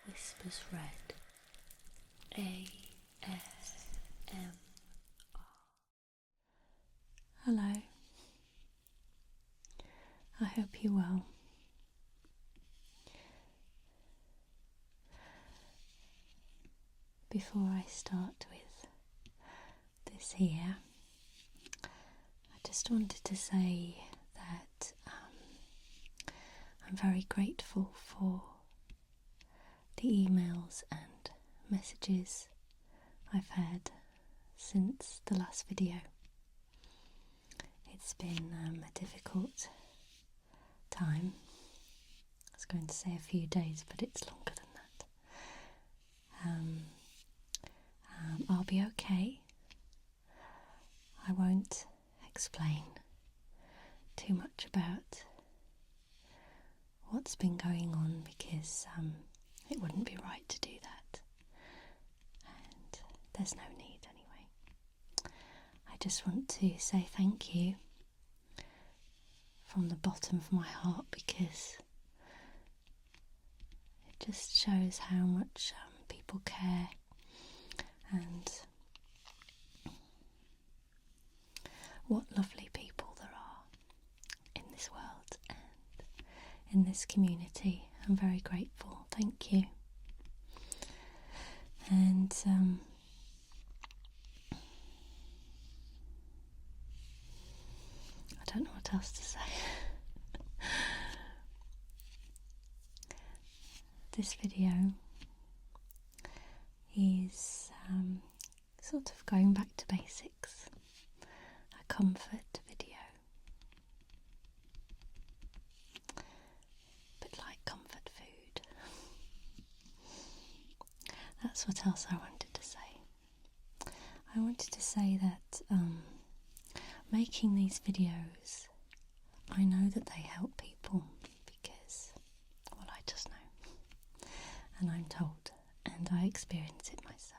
WhispersRed ASMR. Hello, I hope you're well. Before I start with this here, I just wanted to say that I'm very grateful for the emails and messages I've had since the last video. It's been a difficult time. I was going to say a few days, but it's longer than that. I'll be okay. I won't explain too much about what's been going on because it wouldn't be right to do that, and there's no need anyway. I just want to say thank you from the bottom of my heart, because it just shows how much people care and what lovely people there are in this world and in this community. I'm very grateful. Thank you. And I don't know what else to say. This video is sort of going back to basics, a comfort video, a bit like comfort food. That's what else I wanted to say. I wanted to say that making these videos, I know that they help people because, well, I just know, and I'm told, and I experience it myself.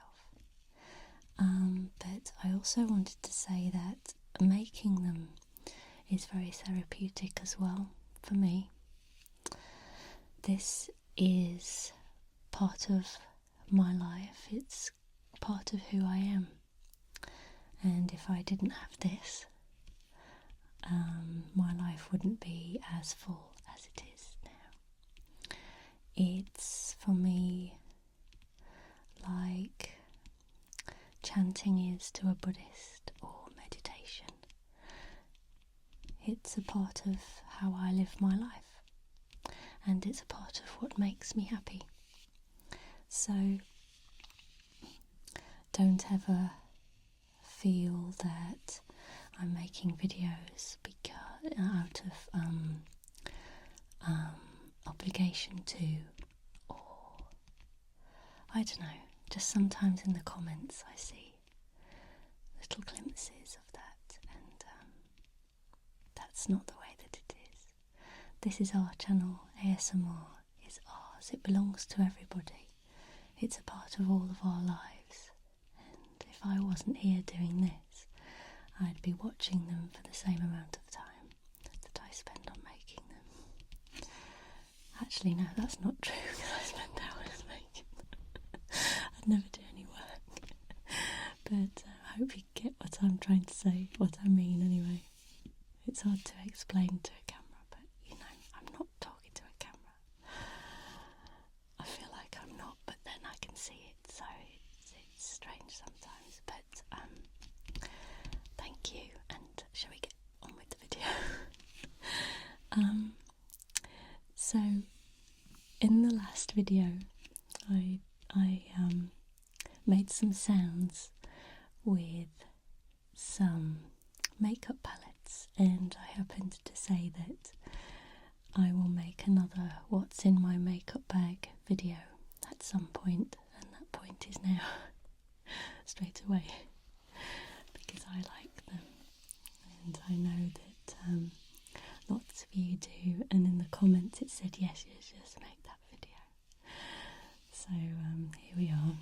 But I also wanted to say that making them is very therapeutic as well for me. This is part of my life, it's part of who I am, and if I didn't have this, my life wouldn't be as full as it is now. It's for me like chanting is to a Buddhist or meditation. It's a part of how I live my life, and it's a part of what makes me happy. So don't ever feel that I'm making videos because out of obligation to, or I don't know, just sometimes in the comments I see little glimpses of that, and that's not the way that it is. This is our channel. ASMR is ours. It belongs to everybody. It's a part of all of our lives, and if I wasn't here doing this, I'd be watching them for the same amount of time that I spend on making them. Actually, no, that's not true, because I spend hours making them. I'd never do any work. But I hope you get what I'm trying to say, what I mean anyway. It's hard to explain to a camera, but you know, I'm not talking to a camera. I feel like I'm not, but then I can see it, so it's strange sometimes. But thank you, and shall we get on with the video? So in the last video I made some sounds with some makeup palettes, and I happened to say that I will make another what's in my makeup bag video at some point, and that point is now, straight away, because I like them, and I know that lots of you do, and in the comments it said yes, just make that video. So here we are.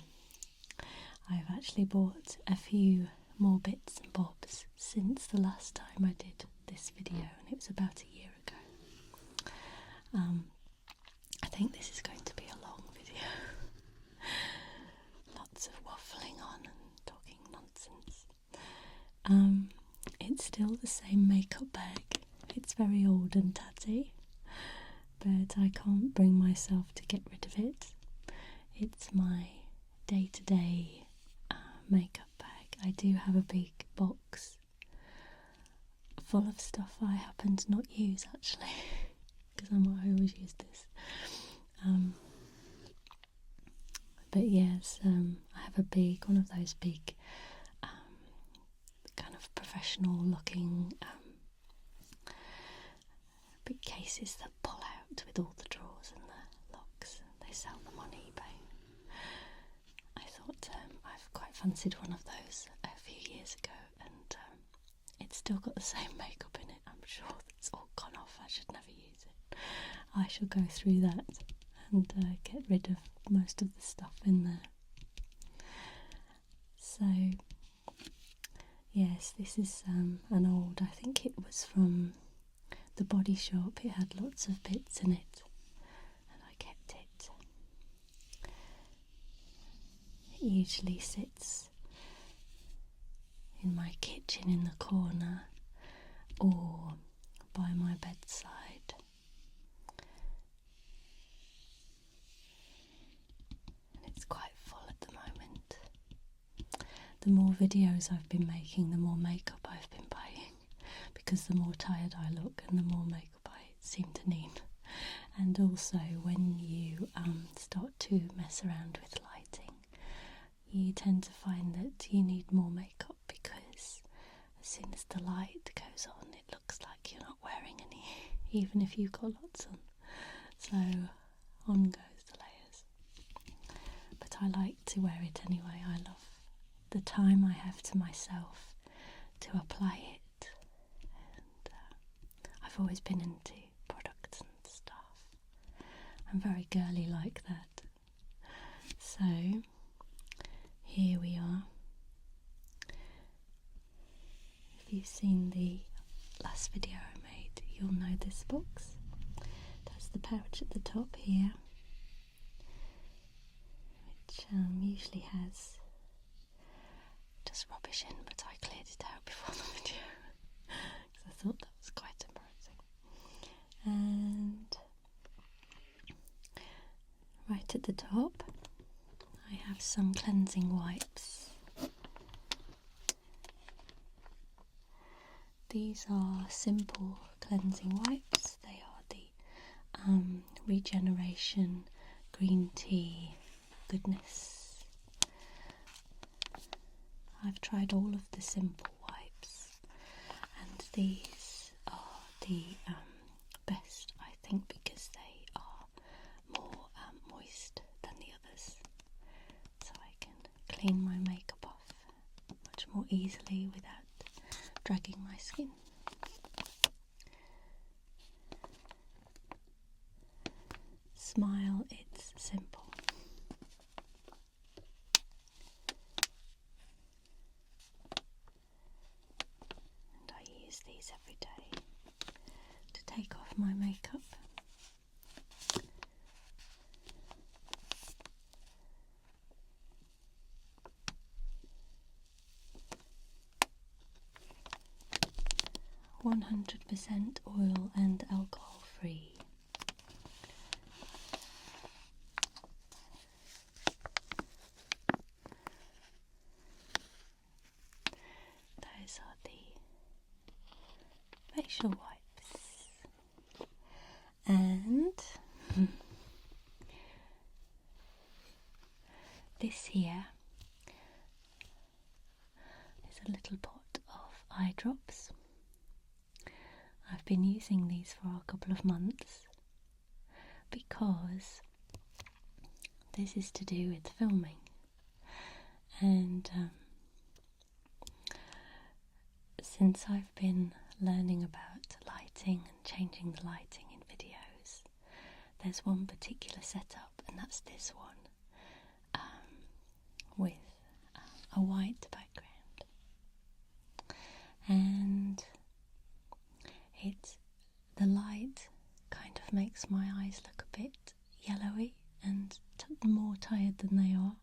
I've actually bought a few more bits and bobs since the last time I did this video, and it was about a year ago. I think this is going to be a long video. still the same makeup bag. It's very old and tatty, but I can't bring myself to get rid of it. It's my day-to-day makeup bag. I do have a big box full of stuff I happen to not use, actually, because I always use this. But yes, I have one of those big kind of professional looking big cases that pull out with all the drawers and the locks. They sell them on eBay. I thought I've quite fancied one of those a few years ago, and it's still got the same makeup in it. I'm sure it's all gone off. I should never use it. I shall go through that and get rid of most of the stuff in there. So yes, this is an old, I think it was from the Body Shop. It had lots of bits in it and I kept it. It usually sits in my kitchen in the corner or by my bedside. It's quite full at the moment. The more videos I've been making, the more makeup I've been buying, because the more tired I look and the more makeup I seem to need. And also when you start to mess around with lighting, you tend to find that you need more makeup, because as soon as the light goes on, it looks like you're not wearing any, even if you've got lots on. So on goes the layers. But I like to wear it anyway. I love the time I have to myself to apply it, and I've always been into products and stuff. I'm very girly like that. So here we are. If you've seen the last video I made, you'll know this box. It has the pouch at the top here, which usually has just rubbish in, but I cleared it out before the video because I thought that was quite embarrassing. And right at the top I have some cleansing wipes. These are simple cleansing wipes. They are the Regeneration green tea goodness. I've tried all of the simple wipes, and these are the best, I think, because they are more moist than the others, so I can clean my makeup off much more easily without dragging my skin. Smile, it's simple. These every day to take off my makeup. %100% oil and alcohol free. Those are the facial wipes, and this here is a little pot of eye drops. I've been using these for a couple of months because this is to do with filming, and since I've been learning about lighting and changing the lighting in videos, there's one particular setup, and that's this one with a white background, and the light kind of makes my eyes look a bit yellowy and more tired than they are,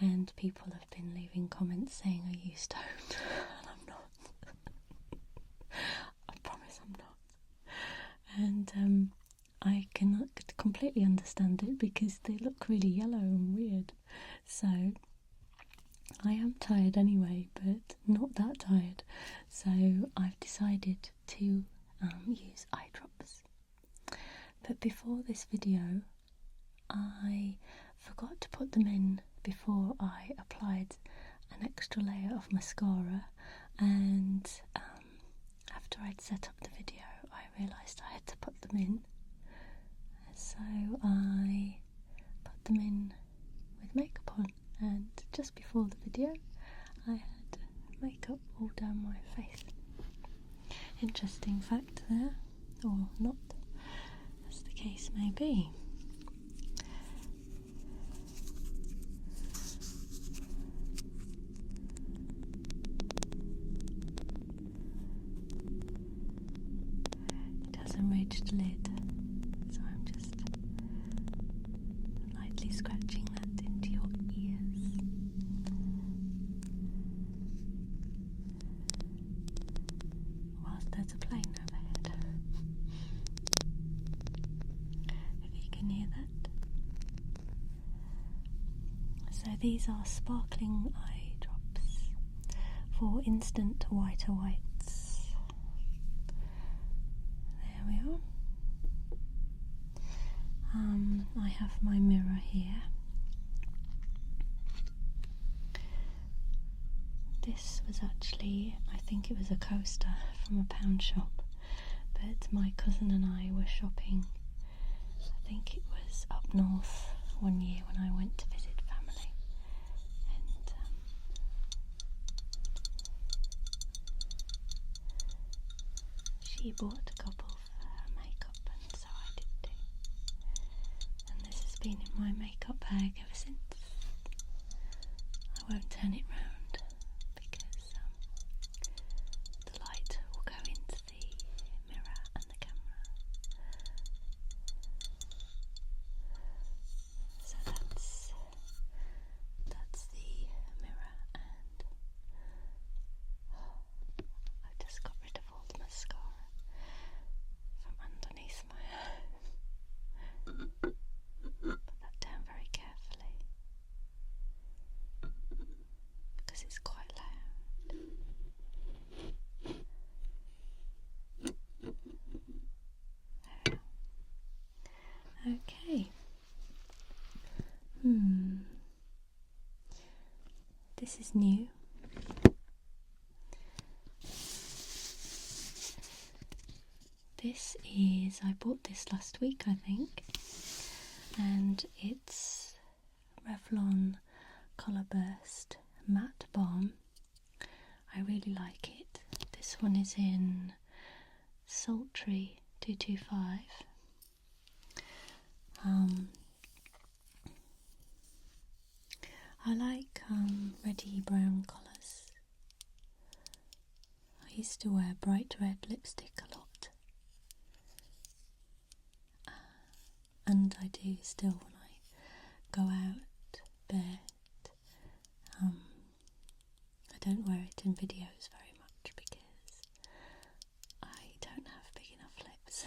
and people have been leaving comments saying, "Are you stoned?" And I'm not. can completely understand it because they look really yellow and weird. So I am tired anyway, but not that tired. So I've decided to use eye drops. But before this video, I forgot to put them in before I applied an extra layer of mascara, and after I'd set up the video I realised I had to put them in, so I put them in with makeup on, and just before the video I had makeup all down my face. Interesting fact there, or not, as the case may be. Ridged lid, so I'm just lightly scratching that into your ears. Whilst there's a plane overhead, if you can hear that. So these are sparkling eye drops for instant whiter whites. I have my mirror here. This was actually, I think it was a coaster from a pound shop, but my cousin and I were shopping, I think it was up north one year when I went to visit family, and she bought a couple for her makeup, and so I did too. And this has been in my makeup bag ever since. I won't turn it round because the light will go into the mirror and the camera. So that's the mirror, and I've just got rid of all the mascara from underneath my eye. Put that down very carefully because it's quite loud. Okay. This is new. This is, I bought this last week I think, and it's Revlon Colour Burst Matte Balm. I really like it. This one is in Sultry 225. I like reddy brown colours. I used to wear bright red lipstick a lot, and I do still when I go out, but I don't wear it in videos very much because I don't have big enough lips,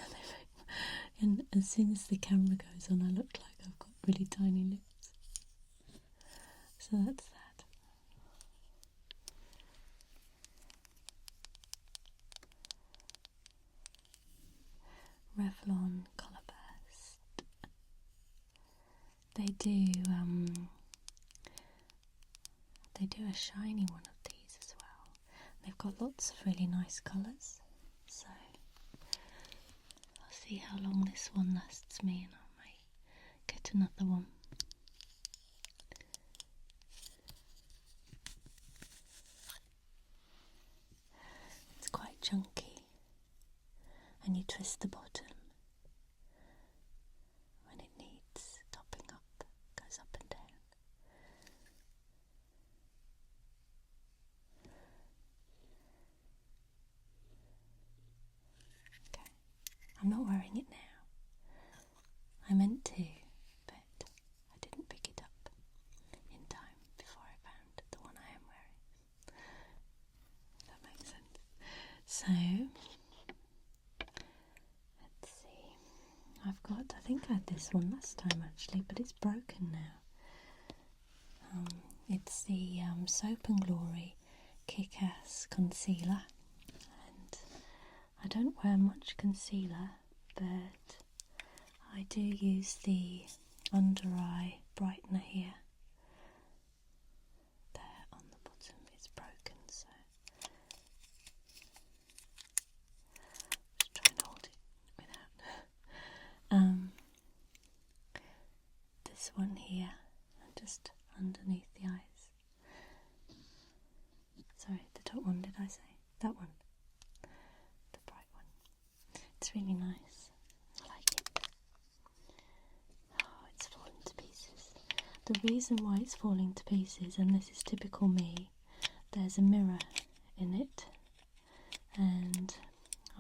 and as soon as the camera goes on I look like I've got really tiny lips. So that's that. Revlon Colour Burst. They do a shiny one of these as well. They've got lots of really nice colours. So I'll see how long this one lasts me, and I may get another one. Quite chunky, and you twist the bottom when it needs topping up, goes up and down. Okay, I'm not wearing it now. I meant to, but I didn't pick it up in time before I found the one I am wearing. If that makes sense. So, let's see, I this one last time actually, but it's broken now. It's the Soap and Glory Kick-Ass Concealer, and I don't wear much concealer, but I do use the under eye brightener here. There on the bottom, it's broken, so just try and hold it without. This one here, and just underneath the eyes. Sorry, the top one, did I say? That one. The bright one. It's really nice. I like it. Oh, it's falling to pieces. The reason why it's falling to pieces, and this is typical me, there's a mirror in it, and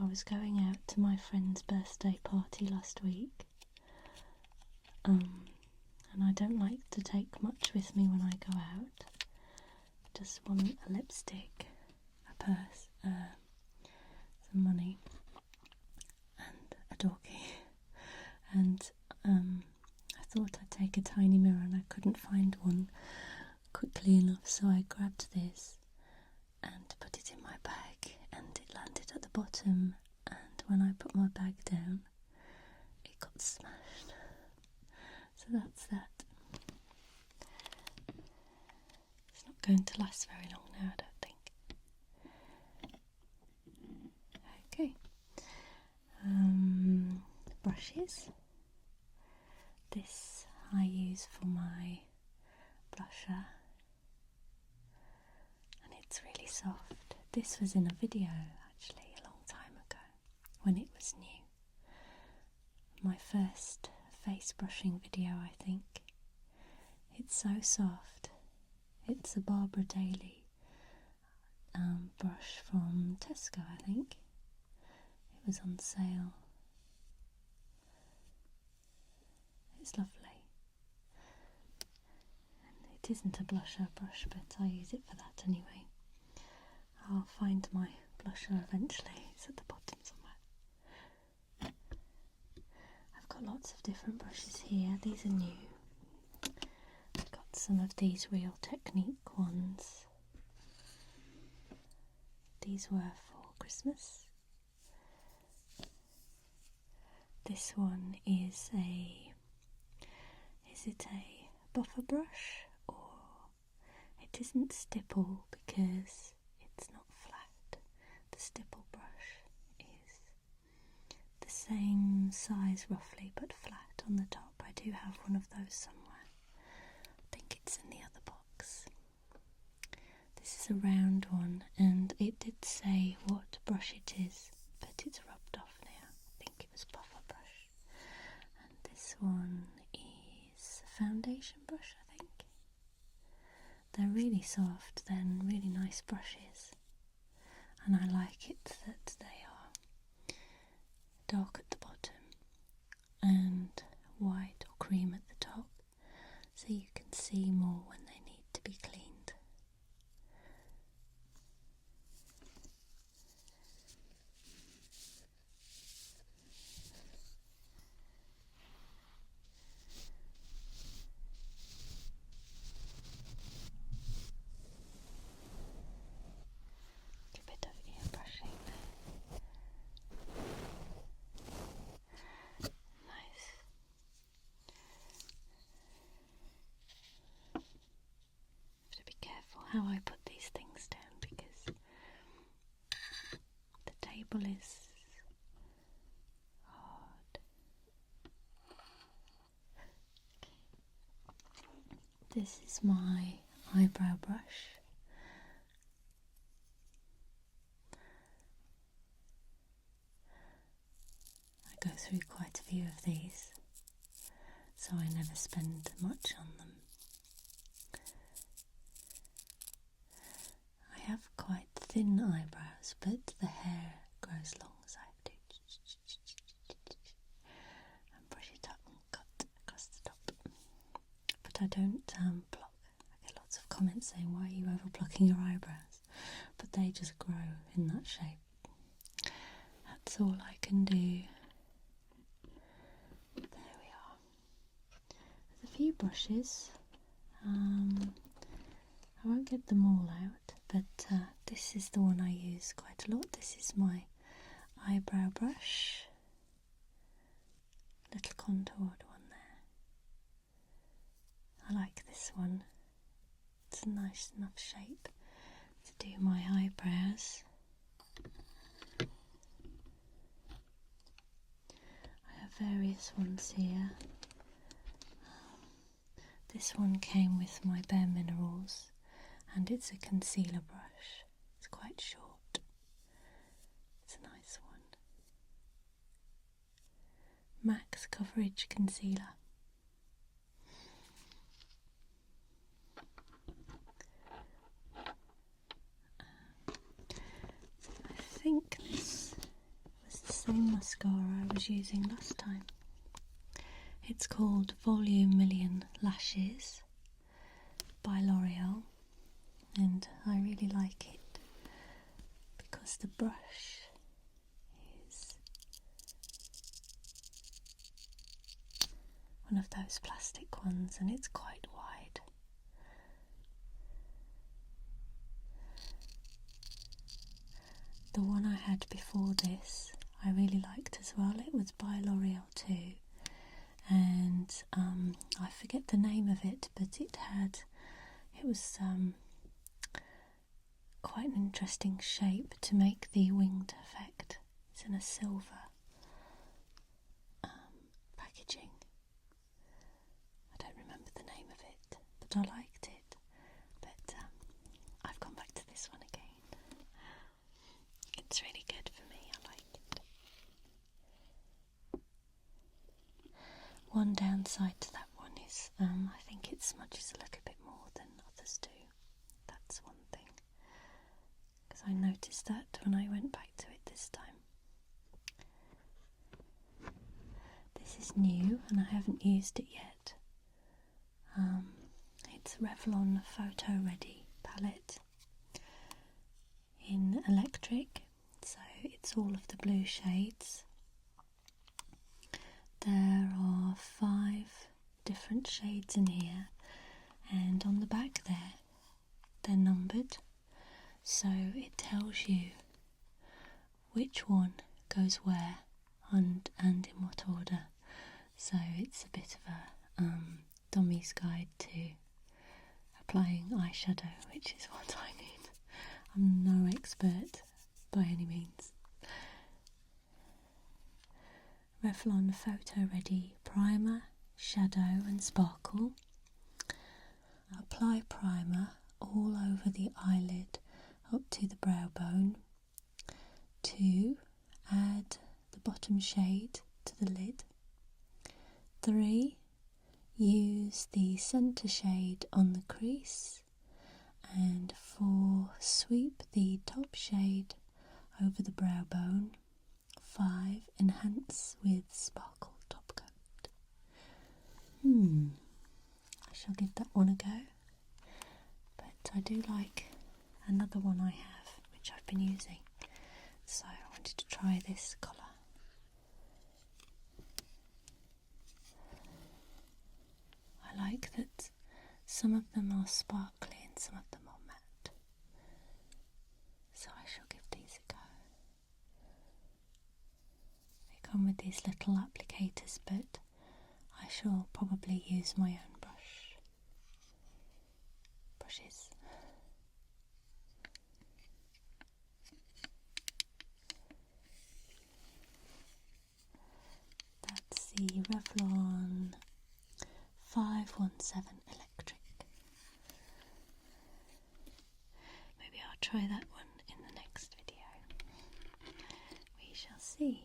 I was going out to my friend's birthday party last week, and I don't like to take much with me when I go out. Just want a lipstick, a purse, some money, and a doggy. And I thought I'd take a tiny mirror, and I couldn't find one quickly enough, so I grabbed this and put it in my bag, and it landed at the bottom, and when I put my bag down, it got smashed. So that's that. It's not going to last very long now, I don't think. Okay. Brushes. This I use for my blusher, and it's really soft. This was in a video actually a long time ago when it was new. My first face brushing video, I think. It's so soft. It's a Barbara Daly brush from Tesco, I think. It was on sale. It's lovely. And it isn't a blusher brush, but I use it for that anyway. I'll find my blusher eventually. It's at the bottom somewhere. I've got lots of different brushes here. These are new. I've got some of these Real Technique ones. These were for Christmas. This one is it a buffer brush, or it isn't stipple because it's not flat. The stipple brush is the same size roughly but flat on the top. I do have one of those somewhere. I think it's in the other box. This is a round one, and it did say what brush it is, but it's rubbed off now. I think it was buffer brush. And this one is a foundation brush, I think. They're really soft, they're really nice brushes, and I like it that they are dark at the bottom and white or cream at the top, so you can see more when they need to be cleaned. A bit of ear brushing there. Nice. Have to be careful how I put these things down because the table is hard. This is my eyebrow brush. I go through quite a few of these, so I never spend much on them. I have quite thin eyebrows, but the hair grows long, so I have to and brush it up and cut across the top. But I don't pluck. I get lots of comments saying, why are you over plucking your eyebrows? But they just grow in that shape. That's all I can do. There we are. few brushes. I won't get them all out, but this is the one I use quite a lot. This is my eyebrow brush, little contoured one there. I like this one. It's a nice enough shape to do my eyebrows. I have various ones here. This one came with my Bare Minerals, and it's a concealer brush. It's quite short. It's a nice one. Max Coverage Concealer. I think this was the same mascara I was using last time. It's called Volume Million Lashes by L'Oreal, and I really like it because the brush is one of those plastic ones and it's quite wide. The one I had before this I really liked as well. It was by L'Oreal too, and I forget the name of it, but it was quite an interesting shape to make the winged effect. It's in a silver packaging. I don't remember the name of it, but I liked it. But I've gone back to this one again. It's really good for me. I like it. One downside to that one is I think it smudges a little bit more than others do. That's one thing, because I noticed that when I went back to it this time. This is new and I haven't used it yet. It's Revlon Photo Ready palette in electric, so it's all of the blue shades. There are 5 different shades in here, and on the back there they're numbered, so it tells you which one goes where and in what order. So it's a bit of a dummy's guide to applying eyeshadow, which is what I need. I'm no expert by any means. Revlon Photo Ready Primer, Shadow and Sparkle. Apply primer all over the eyelid up to the brow bone. 2. Add the bottom shade to the lid. 3. Use the centre shade on the crease. And 4. Sweep the top shade over the brow bone. 5. Enhance with Sparkle Top Coat. I shall give that one a go. But I do like another one I have, which I've been using. So I wanted to try this colour. I like that some of them are sparkly and some of them are matte. So I shall give these a go. They come with these little applicators, but I shall probably use my own brushes. That's the Revlon 517 Electric. Maybe I'll try that one in the next video. We shall see.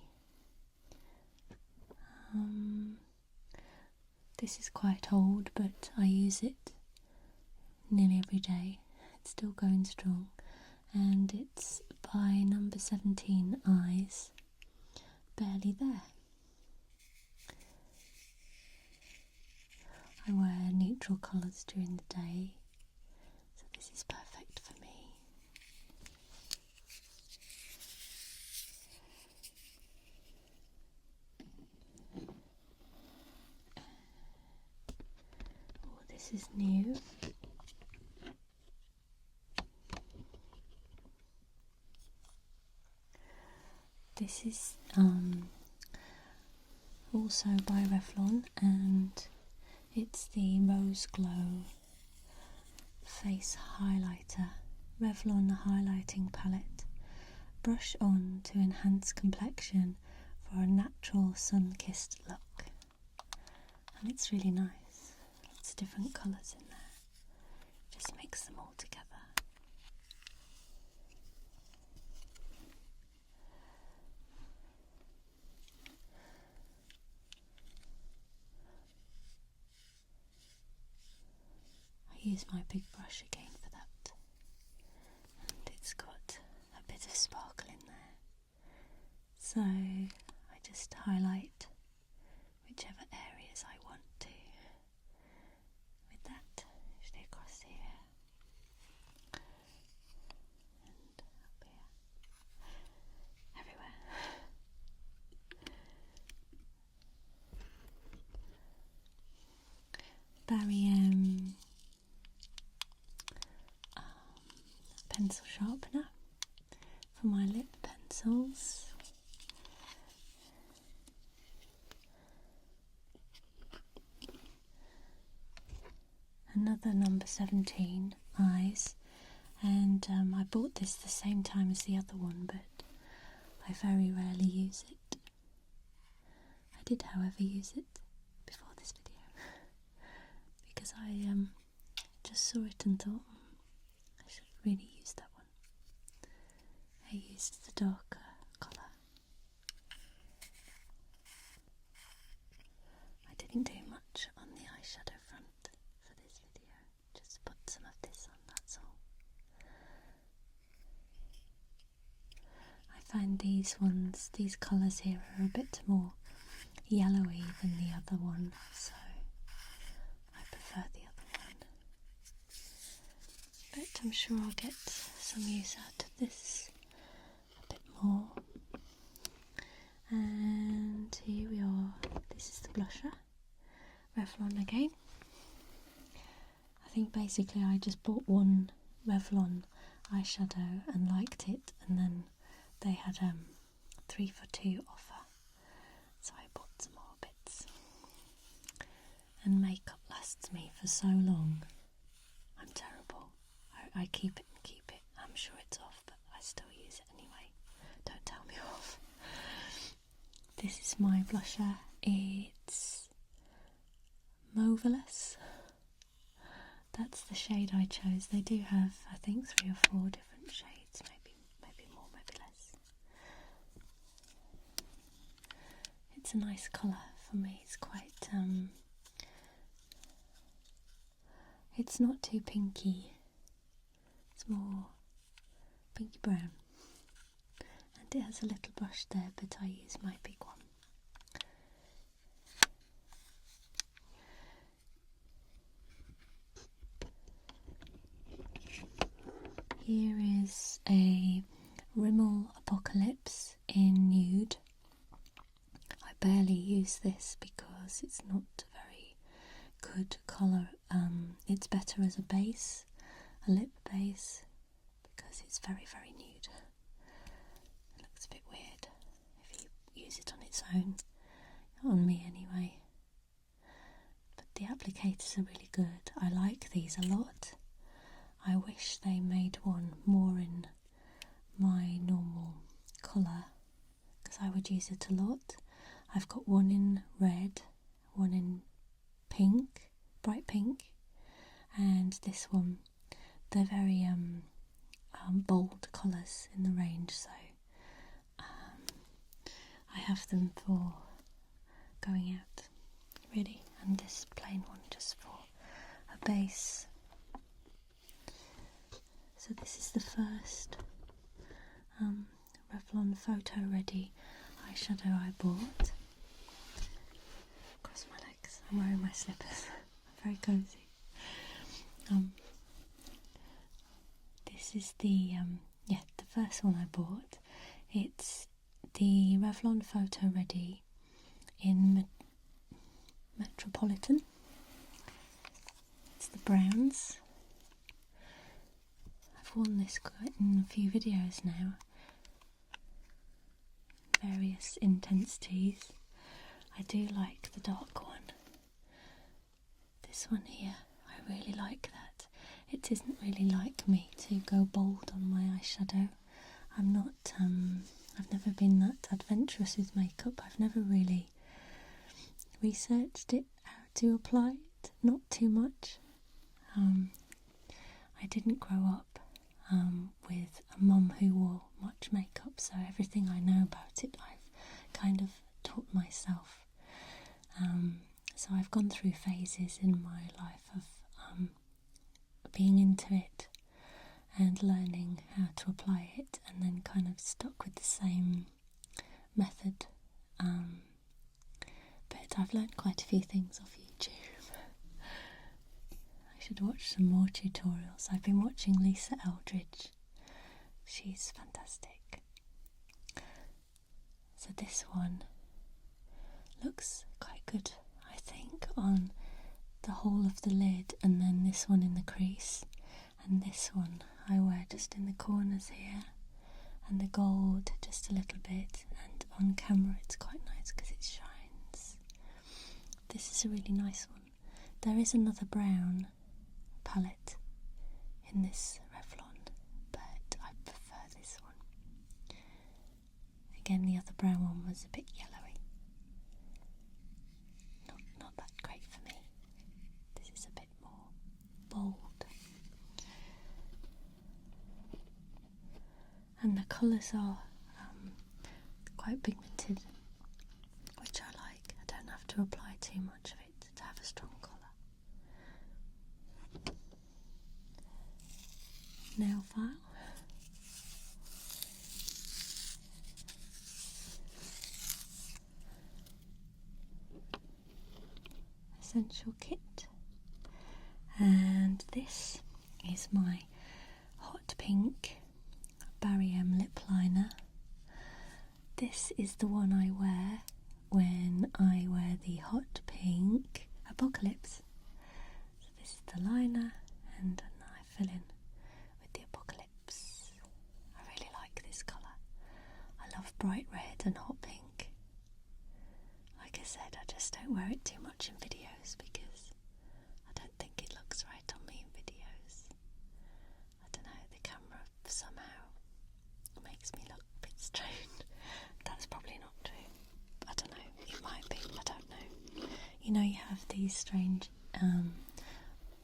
This is quite old, but I use it nearly every day. It's still going strong, and it's by number 17 Eyes, Barely There. I wear neutral colours during the day, so this is perfect for me. This is new. This is also by Revlon, and it's the Rose Glow Face Highlighter Revlon Highlighting Palette. Brush on to enhance complexion for a natural sun-kissed look. And it's really nice. Lots of different colours in there. Just mix them all together. I use my big brush again for that. And it's got a bit of sparkle in there. So I just highlight whichever areas I want to with that, usually across here and up here, everywhere. Barry pencil sharpener for my lip pencils. Another number 17 eyes, and I bought this the same time as the other one, but I very rarely use it. I did, however, use it before this video because I just saw it and thought I should really use that one. I used the darker colour. I didn't do much on the eyeshadow front for this video, just put some of this on, that's all. I find these colours here are a bit more yellowy than the other one, so I prefer the other one. But I'm sure I'll get some use out of this a bit more. And here we are. This is the blusher, Revlon again. I think basically I just bought one Revlon eyeshadow and liked it, and then they had 3 for 2 offer, so I bought some more bits. And makeup lasts me for so long. I'm terrible. I keep it and keep it. I'm sure it's off, but I still use it anyway. Don't tell me off. This is my blusher. It's Mauvelous. That's the shade I chose. They do have, I think, 3 or 4 different shades, maybe more, maybe less. It's a nice colour for me. It's quite, it's not too pinky. It's more pinky brown. And it has a little brush there, but I use my big one. Here is a Rimmel Apocalypse in nude. I barely use this because it's not a very good colour. It's better as a base, a lip base, because it's very, very nude. It looks a bit weird if you use it on its own, on me anyway. But the applicators are really good. I like these a lot. I wish they made one more in my normal colour, because I would use it a lot. I've got one in red, one in pink, bright pink, and this one. They're very bold colours in the range, so I have them for going out, really, and this plain one just for a base. So this is the first Revlon Photo Ready eyeshadow I bought. Cross my legs, I'm wearing my slippers, very cosy. This is the first one I bought. It's the Revlon Photo Ready in Metropolitan. the browns. I've worn this quite in a few videos now. Various intensities. I do like the dark one. This one here, I really like that. It isn't really like me to go bold on my eyeshadow. I'm not, I've never been that adventurous with makeup. I've never really researched it, how to apply it, not too much. I didn't grow up with a mum who wore much makeup, so everything I know about it I've kind of taught myself. So I've gone through phases in my life of being into it and learning how to apply it, and then kind of stuck with the same method. But I've learned quite a few things off YouTube. I should watch some more tutorials. I've been watching Lisa Eldridge. She's fantastic. So this one looks quite good, I think, on the whole of the lid, and then this one in the crease, and this one I wear just in the corners here, and the gold just a little bit, and on camera it's quite nice because it shines. This is a really nice one. There is another brown palette in this Revlon, but I prefer this one. Again, the other brown one was a bit yellowy. Not that great for me. This is a bit more bold. And the colours are quite pigmented, which I like. I don't have to apply too much of it to have a strong colour. Nail file. Essential kit. And this is my hot pink Barry M lip liner. This is the one I wear when I wear the hot pink Apocalypse. So this is the liner, and I fill in with the Apocalypse. I really like this colour. I love bright red and hot pink. Like I said, I just don't wear it too much in videos because I don't think it looks right on me in videos. I don't know, the camera somehow makes me look a bit strange. That's probably not true. I don't know, it might be, I don't know. You know, you have these strange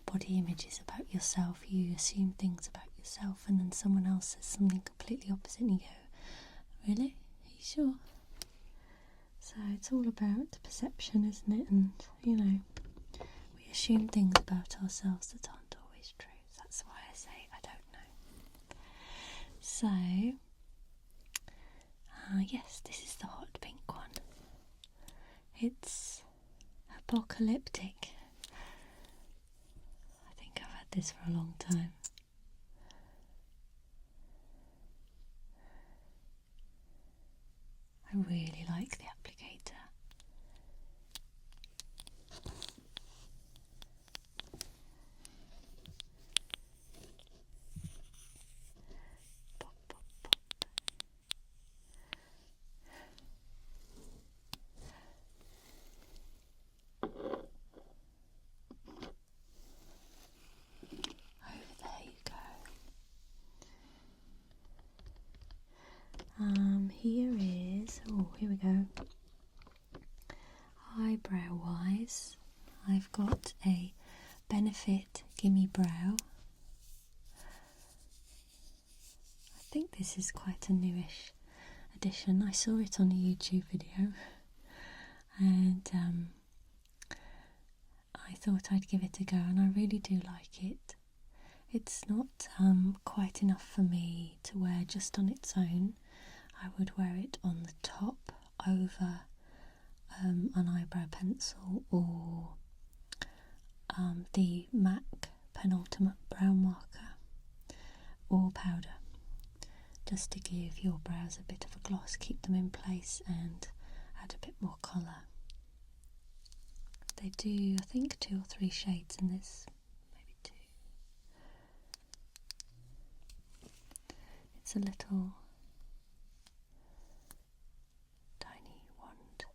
body images about yourself. You assume things about yourself, and then someone else says something completely opposite and you go, really? Are you sure? So it's all about perception, isn't it? And, you know, we assume things about ourselves that aren't always true. That's why I say I don't know. So, yes, this is the hot pink one. It's apocalyptic. I think I've had this for a long time. I really like the applicator. Pop, pop, pop. There you go. Here we go. Eyebrow wise, I've got a Benefit Gimme Brow. I think this is quite a newish addition. I saw it on a YouTube video, and I thought I'd give it a go, and I really do like it. It's not quite enough for me to wear just on its own. I would wear it on the top over an eyebrow pencil or the MAC Penultimate Brow Marker or powder, just to give your brows a bit of a gloss, keep them in place and add a bit more colour. They do, I think, 2 or 3 shades in this, maybe it's a little tiny wand,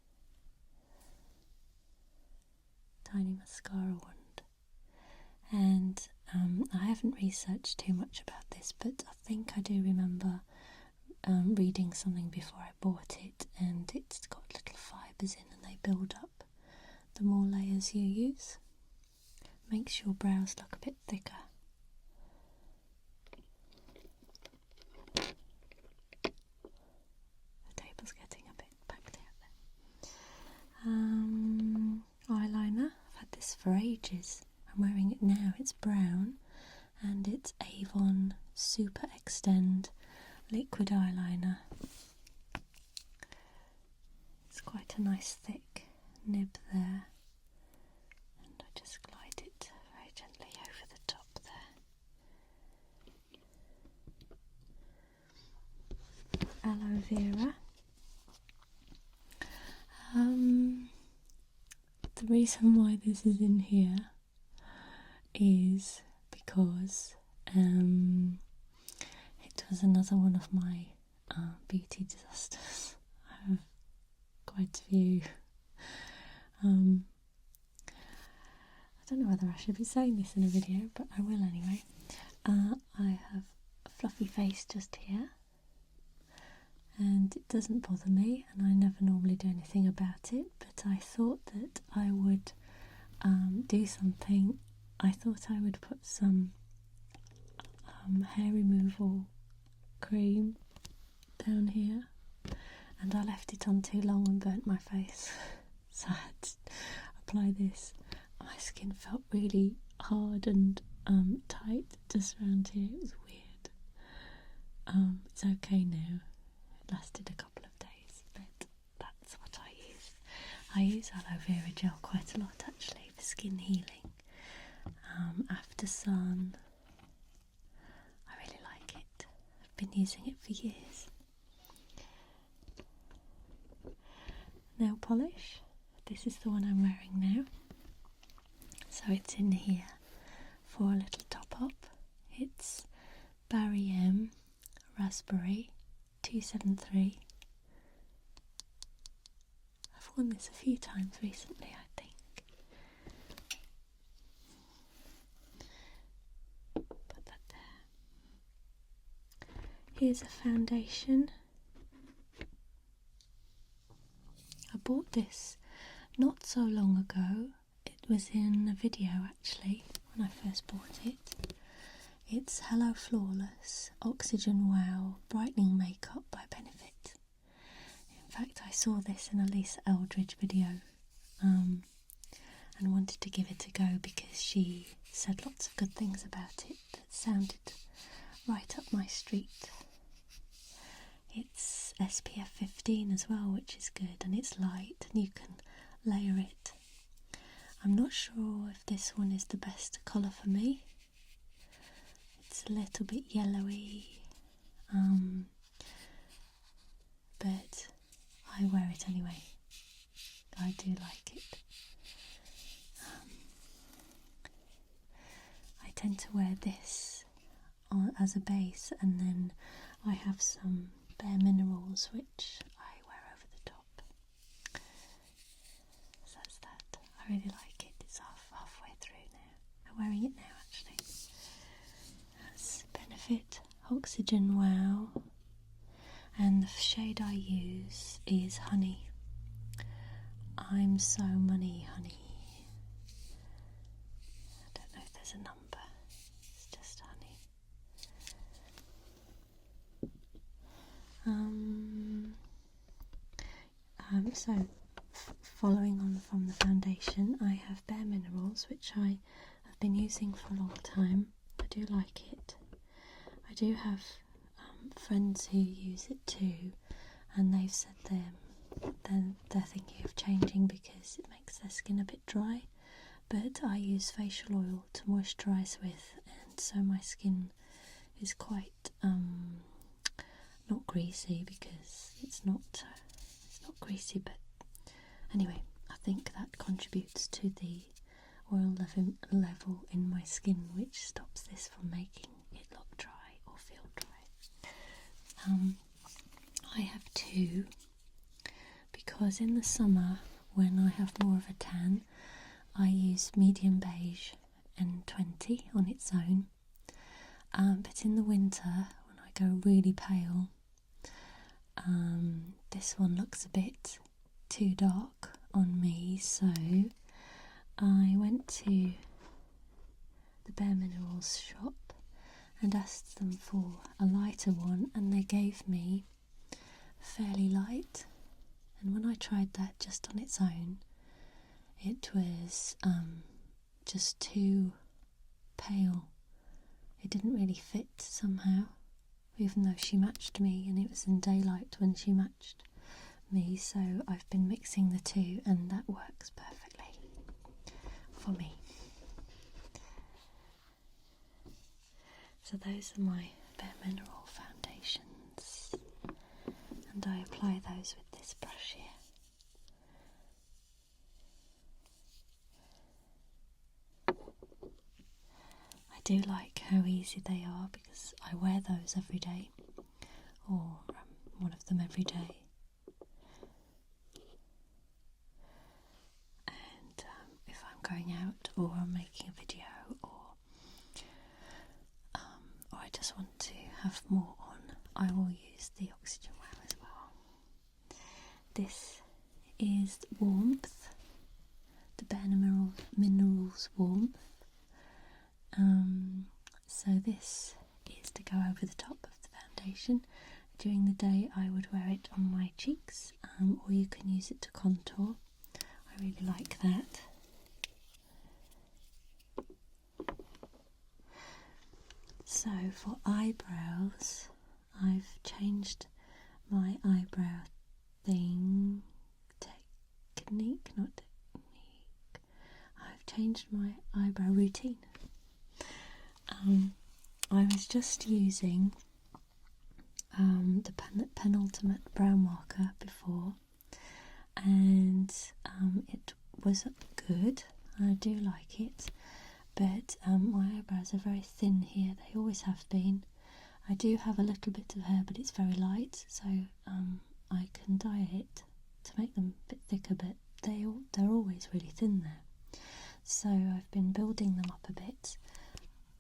tiny mascara wand, and I haven't researched too much about this, but I think I do remember reading something before I bought it, and it's got little fibres in and they build up the more layers you use. Makes your brows look a bit thicker. The table's getting a bit packed out there. Eyeliner, I've had this for ages. I'm wearing it now. It's brown and it's Avon Super Extend liquid eyeliner. It's quite a nice thick nib there, and I just glide it very gently over the top there. Aloe vera. The reason why this is in here is because it was another one of my beauty disasters. I have quite a few. I don't know whether I should be saying this in a video, but I will anyway. I have a fluffy face just here, and it doesn't bother me, and I never normally do anything about it, but I thought that I would do something. I thought I would put some hair removal cream down here, and I left it on too long and burnt my face, so I had to apply this. My skin felt really hard and tight just around here. It was weird. It's okay now. It lasted a couple of days, but that's what I use. I use aloe vera gel quite a lot actually for skin healing. After sun, I really like it. I've been using it for years. Nail polish. This is the one I'm wearing now. So it's in here for a little top up. It's Barry M Raspberry 273. I've worn this a few times recently, I think. Put that there. Here's a foundation. I bought this not so long ago. It was in a video actually when I first bought it. It's Hello Flawless Oxygen Wow Brightening Makeup by Benefit. In fact, I saw this in a Lisa Eldridge video and wanted to give it a go because she said lots of good things about it that sounded right up my street. It's SPF 15 as well, which is good, and it's light and you can layer it. I'm not sure if this one is the best colour for me. It's a little bit yellowy, but I wear it anyway. I do like it. I tend to wear this as a base, and then I have some Bare Minerals which I wear over the top. So that's that. I really like it. It's halfway through now. I'm wearing it now actually. That's Benefit Oxygen Wow, and the shade I use is Honey. I'm so money honey. I don't know if there's a number. It's just honey. So following on from the foundation, I have Bare Minerals, which I have been using for a long time. I do like it. I do have friends who use it too, and they've said they're thinking of changing because it makes their skin a bit dry. But I use facial oil to moisturise with, and so my skin is quite not greasy, because it's not greasy, but anyway, I think that contributes to the oil level in my skin, which stops this from making it look dry or feel dry. I have two, because in the summer when I have more of a tan I use medium beige and 20 on its own, but in the winter when I go really pale, this one looks a bit too dark on me, so I went to the Bare Minerals shop and asked them for a lighter one, and they gave me fairly light, and when I tried that just on its own it was just too pale. It didn't really fit somehow, even though she matched me, and it was in daylight when she matched me, so I've been mixing the two and that works perfectly for me. So those are my Bare Mineral foundations, and I apply those with this brush here. I do like how easy they are because I wear those every day, or one of them every day. And if I'm going out or I'm making a video, or I just want to have more on, I will use the oxygen well as well. This is Warmth, the Bare Minerals Warmth. So this is to go over the top of the foundation. During the day I would wear it on my cheeks, or you can use it to contour. I really like that. So for eyebrows, I've changed my eyebrow technique. I've changed my eyebrow routine. I was just using the penultimate brow marker before, and it was good. I do like it, but my eyebrows are very thin here. They always have been. I do have a little bit of hair, but it's very light, so I can dye it to make them a bit thicker, but they're always really thin there. So I've been building them up a bit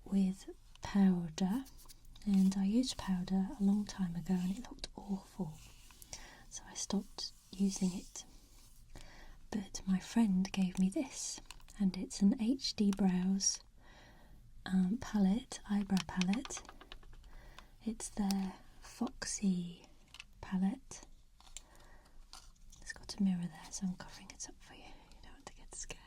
with powder, and I used powder a long time ago and it looked awful, so I stopped using it. But my friend gave me this, and it's an HD Brows eyebrow palette. It's their Foxy palette. It's got a mirror there, so I'm covering it up for you. You don't want to get scared.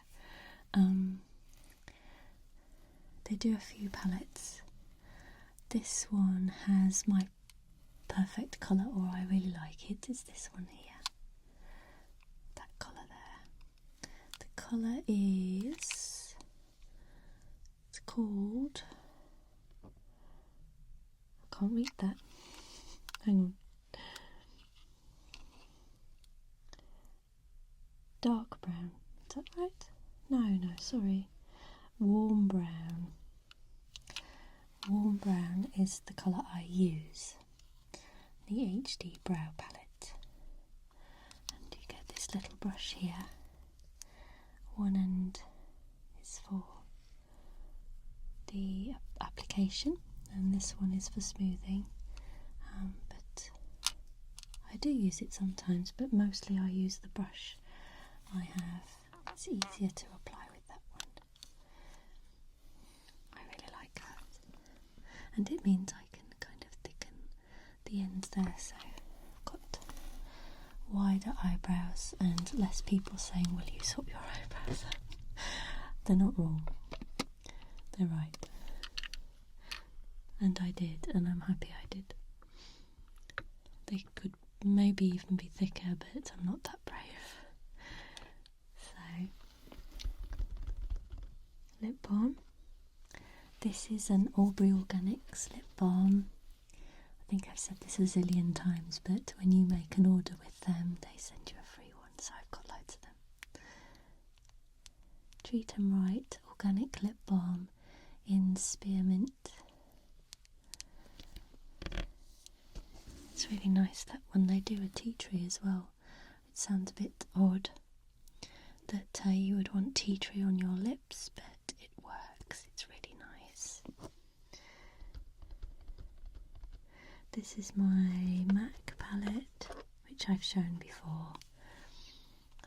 They do a few palettes. This one has my perfect colour, or I really like it. It's this one here. That colour there. The colour is... it's called... I can't read that. Hang on. Dark brown. Is that right? No, sorry. Warm brown. Warm brown is the colour I use. The HD Brow palette. And you get this little brush here. One end is for the application, and this one is for smoothing. But I do use it sometimes, but mostly I use the brush I have. It's easier to apply with that one. I really like that. And it means I can kind of thicken the ends there, so I've got wider eyebrows and less people saying, will you sort your eyebrows out? They're not wrong. They're right. And I did, and I'm happy I did. They could maybe even be thicker, but I'm not that brave. So, lip balm. This is an Aubrey Organics lip balm. I think I've said this a zillion times, but when you make an order with them, they send you a free one, so I've got loads of them. Treat 'em Right Organic Lip Balm in Spearmint. It's really nice that when they do a tea tree as well, it sounds a bit odd that you would want tea tree on your lips, but it works. It's really nice. This is my MAC palette, which I've shown before.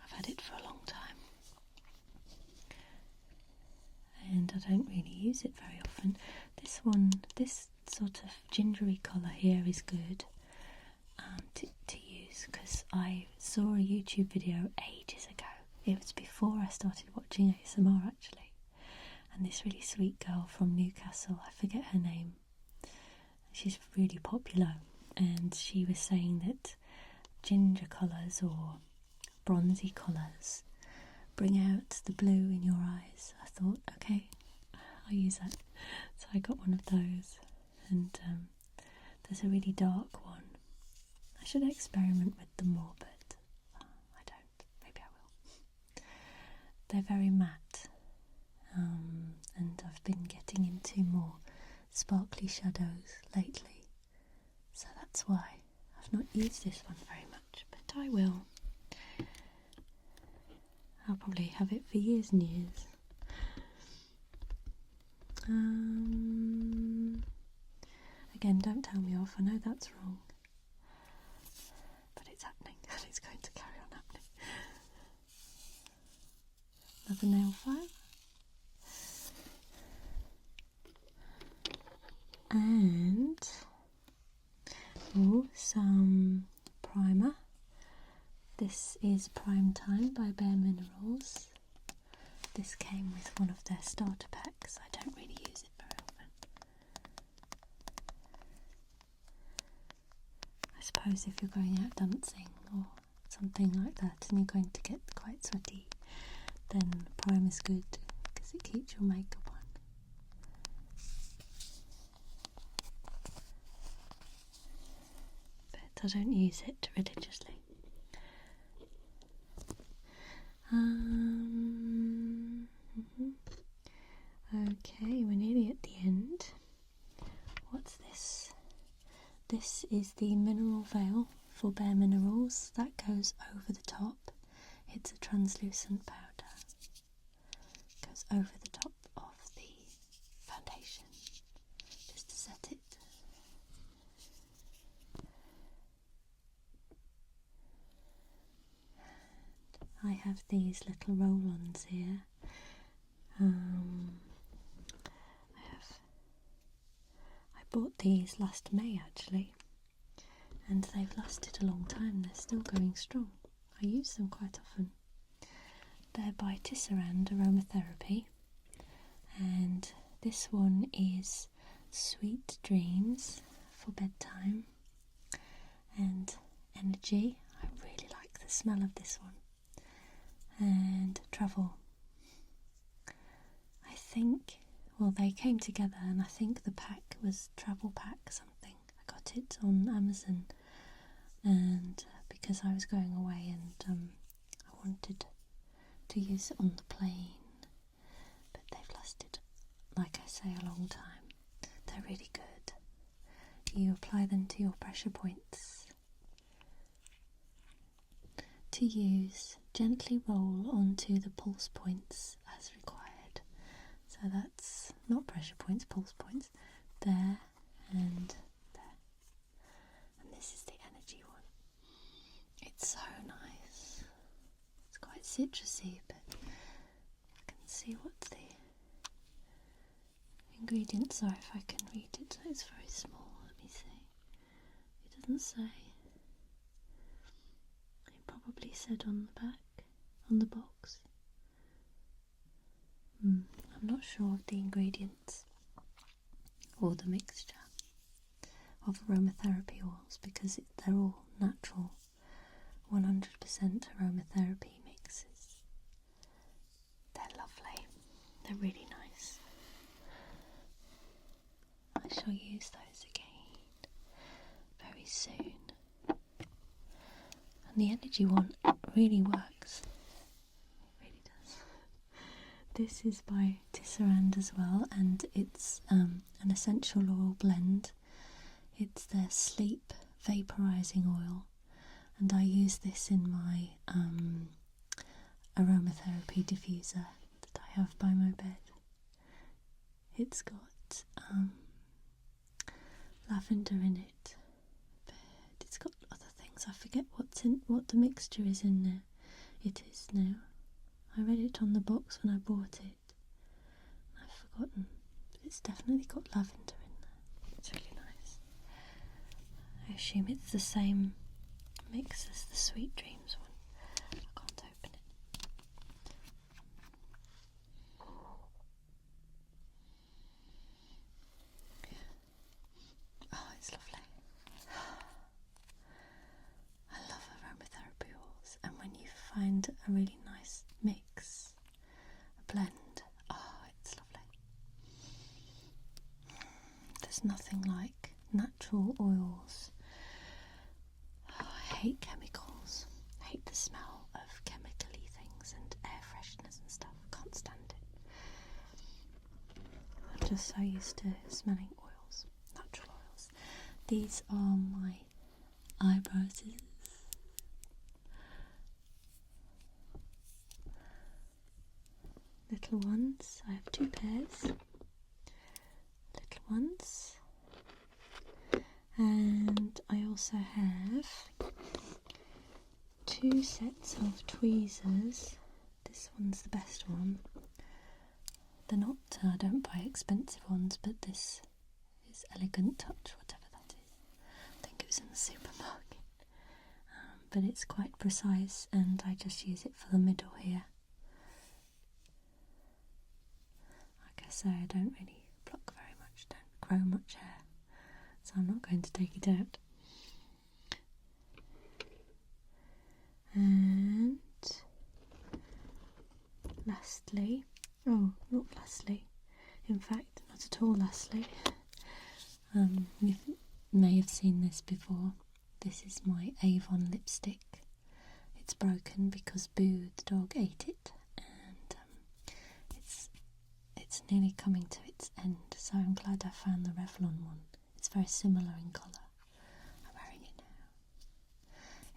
I've had it for a long time, and I don't really use it very often. This sort of gingery colour here is good to use, because I saw a YouTube video ages ago. It was before I started watching ASMR actually, and this really sweet girl from Newcastle, I forget her name, she's really popular, and she was saying that ginger colours or bronzy colours bring out the blue in your eyes. I thought, okay, I'll use that. So I got one of those, and there's a really dark one. I should experiment with them more, but I don't. Maybe I will. They're very matte, and I've been getting into more sparkly shadows lately, so that's why I've not used this one very much, but I will. I'll probably have it for years and years. Again, don't tell me off, I know that's wrong, but it's happening and it's going to carry on happening. Another nail file. And some primer. This is Prime Time by Bare Minerals. This came with one of their starter packs. I don't really use it very often. I suppose if you're going out dancing or something like that and you're going to get quite sweaty, then Prime is good because it keeps your makeup on. But I don't use it religiously. Okay, we're nearly at the end. What's this? This is the mineral veil for Bare Minerals that goes over the top. It's a translucent powder. Goes over the top of the foundation just to set it. I have these little roll-ons here. I bought these last May actually, and they've lasted a long time. They're still going strong. I use them quite often. They're by Aromatherapy, and this one is Sweet Dreams for bedtime and Energy. I really like the smell of this one. And Travel. I think, well, they came together, and I think the pack was Travel Pack something. I got it on Amazon, and because I was going away and I wanted to use it on the plane, but they've lasted, like I say, a long time. They're really good. You apply them to your pressure points. To use, gently roll onto the pulse points as required. So that's not pressure points, pulse points. There and there. And this is the energy one. It's so nice. It's quite citrusy, but I can see what the ingredients are if I can read it. It's very small. Let me see. It doesn't say. Probably said on the back, on the box. I'm not sure of the ingredients or the mixture of aromatherapy oils because they're all natural, 100% aromatherapy mixes. They're lovely. They're really nice. I shall use those again very soon. And the energy one really works. It really does. This is by Tisserand as well, and it's an essential oil blend. It's their sleep vaporizing oil, and I use this in my Aromatherapy diffuser that I have by my bed. It's got lavender in it, but it's got other things. I forget what the mixture is in there. It is now. I read it on the box when I bought it. I've forgotten, but it's definitely got lavender in there. It's really nice. I assume it's the same mix as the Sweet Dreams one. I can't open it. Oh, it's lovely. I love aromatherapy oils, and when you find a really nice mix, a blend, oh, it's lovely. There's nothing like natural oils. Oh, I hate chemicals. I hate the smell of chemically things and air fresheners and stuff. I can't stand it. I'm just so used to smelling oils, natural oils. These are my eyebrow scissors. Little ones. I have 2 pairs. Little ones. And I also have 2 sets of tweezers. This one's the best one. They're not, I don't buy expensive ones, but this is Elegant Touch, whatever that is. I think it was in the supermarket. But it's quite precise, and I just use it for the middle here. Like I say, I don't really pluck very much, don't grow much hair, so I'm not going to take it out. And lastly, not at all lastly, you may have seen this before. This is my Avon lipstick. It's broken because Boo the dog ate it, and it's nearly coming to its end, so I'm glad I found the Revlon one. It's very similar in colour. I'm wearing it now.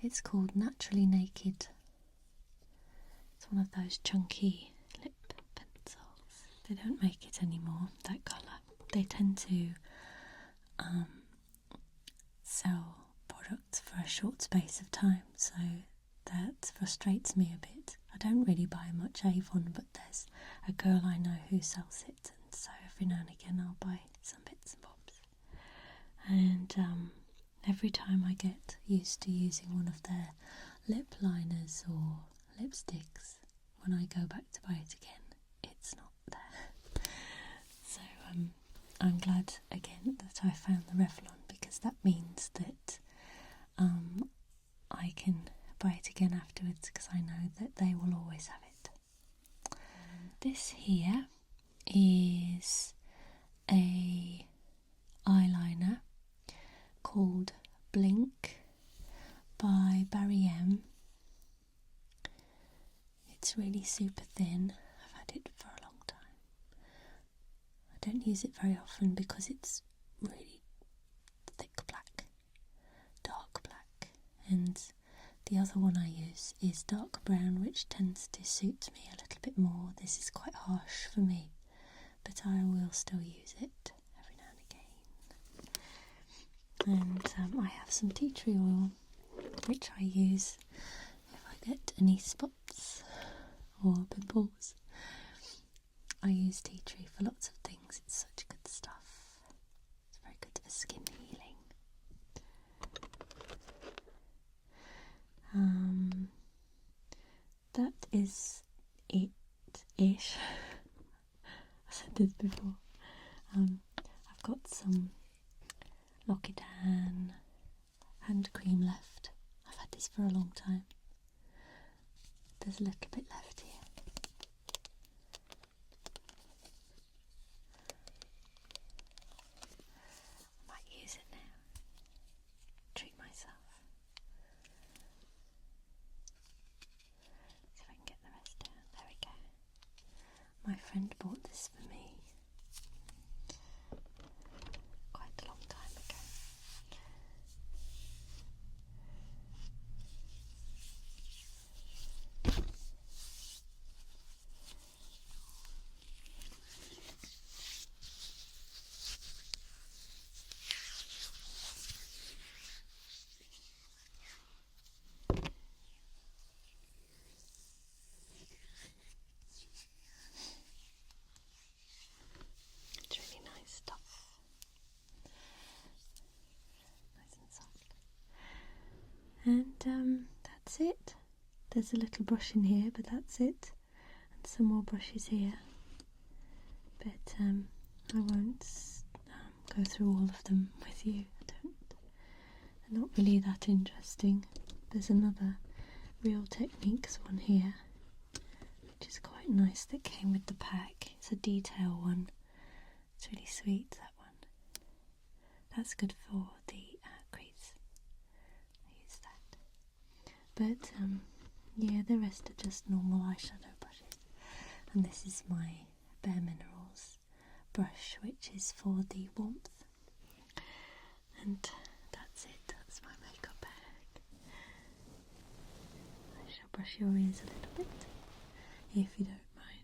It's called Naturally Naked. It's one of those chunky lip pencils. They don't make it anymore, that colour. They tend to sell products for a short space of time, so that frustrates me a bit. I don't really buy much Avon, but there's a girl I know who sells it, and so every now and again I'll buy some bits and bobs. And every time I get used to using one of their lip liners or lipsticks, when I go back to buy it again, it's not there. So I'm glad again that I found the Revlon, because that means that I can buy it again afterwards, because I know that they will always have it. This here is a eyeliner called Blink by Barry M. It's really super thin. I've had it for a long time. I don't use it very often because it's really thick black, dark black, and the other one I use is dark brown, which tends to suit me a little bit more. This is quite harsh for me, but I will still use it every now and again. And I have some tea tree oil, which I use if I get any spots or pimples. I use tea tree for lots of things. It's such good stuff. It's very good for skin healing. That is it-ish. I said this before. I've got some L'Occitane hand cream left. I've had this for a long time. There's a little bit left here. I might use it now. Treat myself. See if I can get the rest down. There we go. My friend bought this for me quite a long time ago. that's it. There's a little brush in here, but that's it. And some more brushes here. But I won't go through all of them with you. They're not really that interesting. There's another Real Techniques one here, which is quite nice, that came with the pack. It's a detail one. It's really sweet, that one. That's good for the crease. I use that. But yeah, the rest are just normal eyeshadow brushes. And this is my Bare Minerals brush, which is for the warmth. And that's it. That's my makeup bag. I shall brush your ears a little bit, if you don't mind.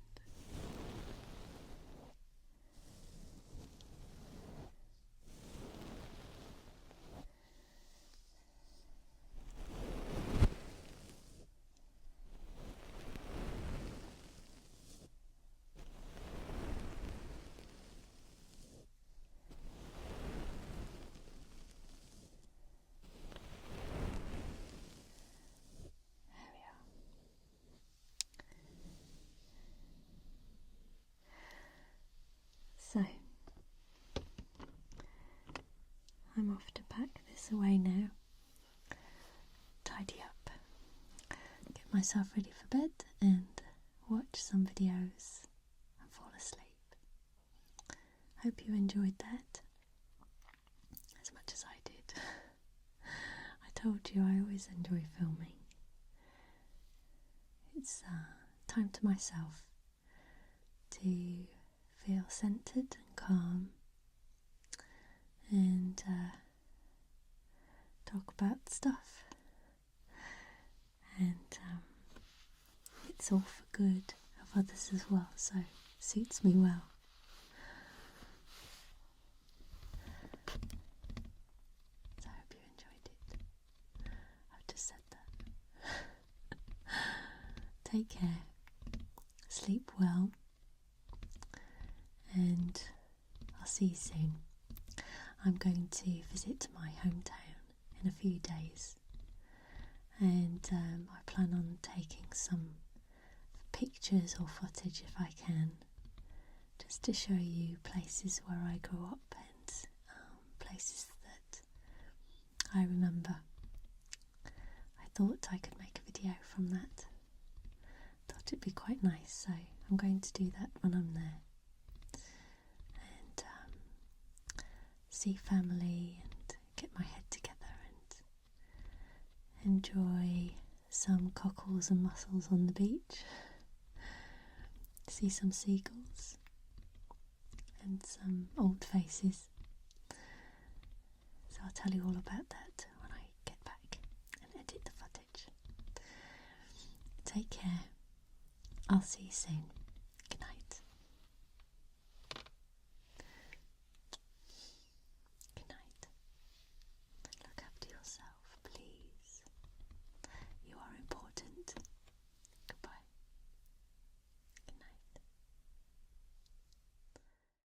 So, I'm off to pack this away now, tidy up, get myself ready for bed and watch some videos and fall asleep. Hope you enjoyed that as much as I did. I told you I always enjoy filming. It's time to myself to feel centered and calm and talk about stuff, and it's all for good of others as well, so it suits me well. So I hope you enjoyed it. I've just said that. Take care, sleep well, and I'll see you soon. I'm going to visit my hometown in a few days, and I plan on taking some pictures or footage if I can, just to show you places where I grew up and places that I remember. I thought I could make a video from that. Thought it'd be quite nice, so I'm going to do that when I'm there. See family and get my head together and enjoy some cockles and mussels on the beach, see some seagulls and some old faces. So I'll tell you all about that when I get back and edit the footage. Take care. I'll see you soon.